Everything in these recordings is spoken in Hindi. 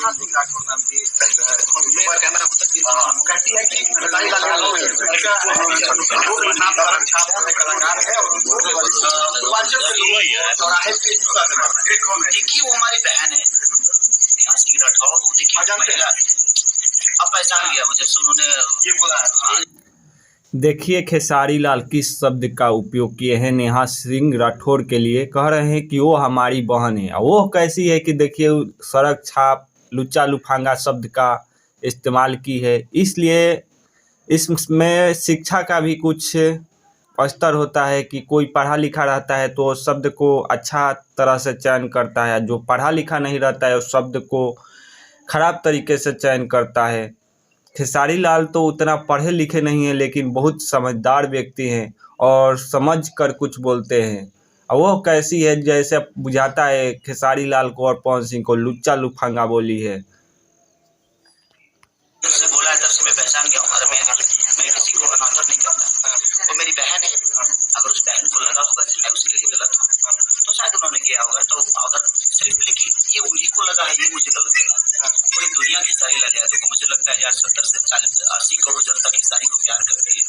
नेहा सिंह राठौर नाम की कहती है कि खेसारी लाल यादव कलाकार है और देखिए वो हमारी बहन है नेहा सिंह राठौर। वो देखिए महिला अब पहचान गया मुझे जब उन्होंने ये बोला। देखिए खेसारी लाल किस शब्द का उपयोग किए हैं नेहा सिंह राठौर के लिए। कह रहे हैं कि वो हमारी बहन है। वो कैसी है कि देखिए सड़क छाप लुच्चा लुफांगा शब्द का इस्तेमाल की है। इसलिए इसमें शिक्षा का भी कुछ स्तर होता है कि कोई पढ़ा लिखा रहता है तो शब्द को अच्छा तरह से चयन करता है, जो पढ़ा लिखा नहीं रहता है उस शब्द को खराब तरीके से चयन करता है। खेसारी लाल तो उतना पढ़े लिखे नहीं हैं लेकिन बहुत समझदार व्यक्ति हैं और समझ कर कुछ बोलते हैं। और वो कैसी है जैसे बुझाता है खेसारी लाल को और पवन सिंह को लुच्चा लुफांगा बोली है। बोला है तब से मैं पहचान गया हूँ और मैं किसी को अनादर नहीं करता। वो मेरी बहन है, अगर उस बहन को लगा होगा मैं उसके लिए गलत हूँ तो शायद उन्होंने किया होगा। तो अगर सिर्फ लेकिन ये उन्हीं को लगा है ये मुझे गलत लगा। पूरी दुनिया खेसारी लाल यादव को मुझे लगता है यार 70 से 80 करोड़ जनता खेसारी को प्यार करती है।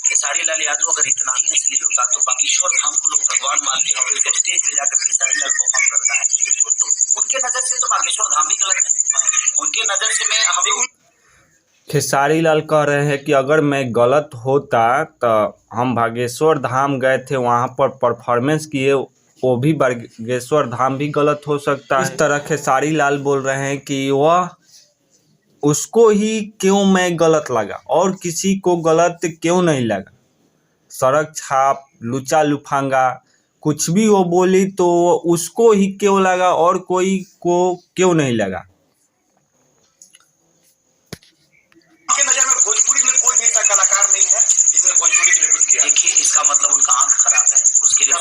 खेसारी लाल यादव अगर इतना ही अश्लील होता तो बागेश्वर धाम को लोग भगवान मान लिया और स्टेज पे जाकर खेसारी लाल परफॉर्म करता है तो उनके नजर से तो बागेश्वर धाम भी गलत है। उनके नजर से मैं हमें खेसारी लाल कह रहे हैं कि अगर मैं गलत होता तो हम बागेश्वर धाम गए थे वहाँ पर परफॉर्मेंस किए, वो भी बागेश्वर धाम भी गलत हो सकता है। इस तरह खेसारी लाल बोल रहे हैं कि वह उसको ही क्यों मैं गलत लगा और किसी को गलत क्यों नहीं लगा। सड़क छाप लुच्चा लुफांगा कुछ भी वो बोली तो उसको ही क्यों लगा और कोई को क्यों नहीं लगा। भोजपुरी में कोई भी ऐसा कलाकार नहीं है जिसने भोजपुरी के लिए कुछ किया। देखिए इसका मतलब उनका आंख खराब है उसके लिए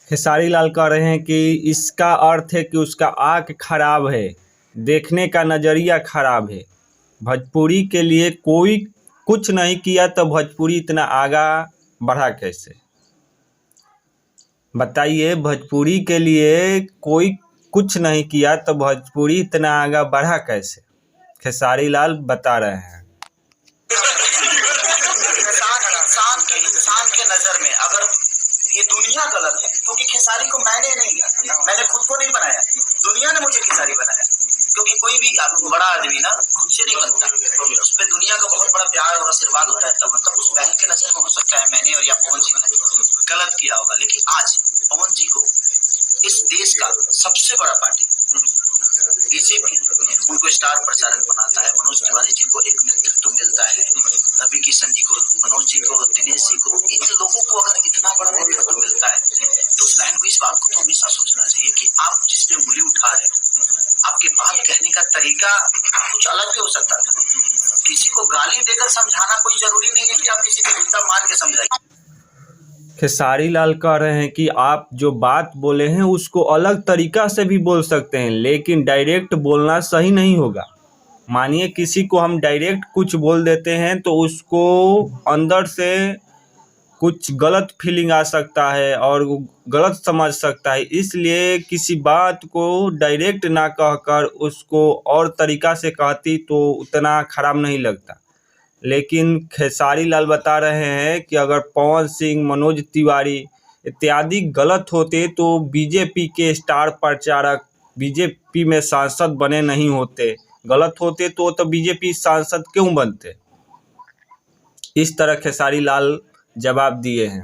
खेसारी लाल कह रहे हैं कि इसका अर्थ है कि उसका आंख खराब है, देखने का नज़रिया खराब है। भोजपुरी के लिए कोई कुछ नहीं किया तो भोजपुरी इतना आगा बढ़ा कैसे बताइए। भोजपुरी के लिए कोई कुछ नहीं किया तो भोजपुरी इतना आगा बढ़ा कैसे, खेसारी लाल बता रहे हैं। इंसान के नजर में अगर ये दुनिया गलत है क्योंकि खेसारी को मैंने खुद को नहीं बनाया, दुनिया ने मुझे खेसारी बनाया। क्योंकि कोई भी बड़ा आदमी ना खुद से नहीं बनता, उस पर दुनिया का बहुत बड़ा प्यार और आशीर्वाद होता है। तब मतलब उस बहन के नजर में हो सकता है मैंने और या पवन जी ने गलत किया होगा, लेकिन आज पवन जी को इस देश का सबसे बड़ा पार्टी बीजेपी उनको स्टार प्रचारक बनाता है। मनोज तिवारी जी को एक नेतृत्व मिलता है, रवि किशन जी को, मनोज जी को, दिनेश जी को, इन लोगों को अगर इतना बड़ा नेतृत्व मिलता है तो उस बहन को इस बात को तो हमेशा सोचना चाहिए कि आप जिस पे उंगली उठा रहे आपके बात कहने का तरीका कुछ अलग भी हो सकता था। किसी को गाली देकर समझाना कोई जरूरी नहीं है कि आप किसी को जूता मार के समझाइए। खेसारी लाल कह रहे हैं कि आप जो बात बोले हैं उसको अलग तरीका से भी बोल सकते हैं लेकिन डायरेक्ट बोलना सही नहीं होगा। मानिए किसी को हम डायरेक्ट कुछ बोल देते हैं तो उसको अंदर से कुछ गलत फीलिंग आ सकता है और गलत समझ सकता है। इसलिए किसी बात को डायरेक्ट ना कहकर उसको और तरीका से कहती तो उतना खराब नहीं लगता। लेकिन खेसारी लाल बता रहे हैं कि अगर पवन सिंह, मनोज तिवारी इत्यादि गलत होते तो बीजेपी के स्टार प्रचारक बीजेपी में सांसद बने नहीं होते। गलत होते तो बीजेपी सांसद क्यों बनते। इस तरह खेसारी लाल जवाब दिए हैं।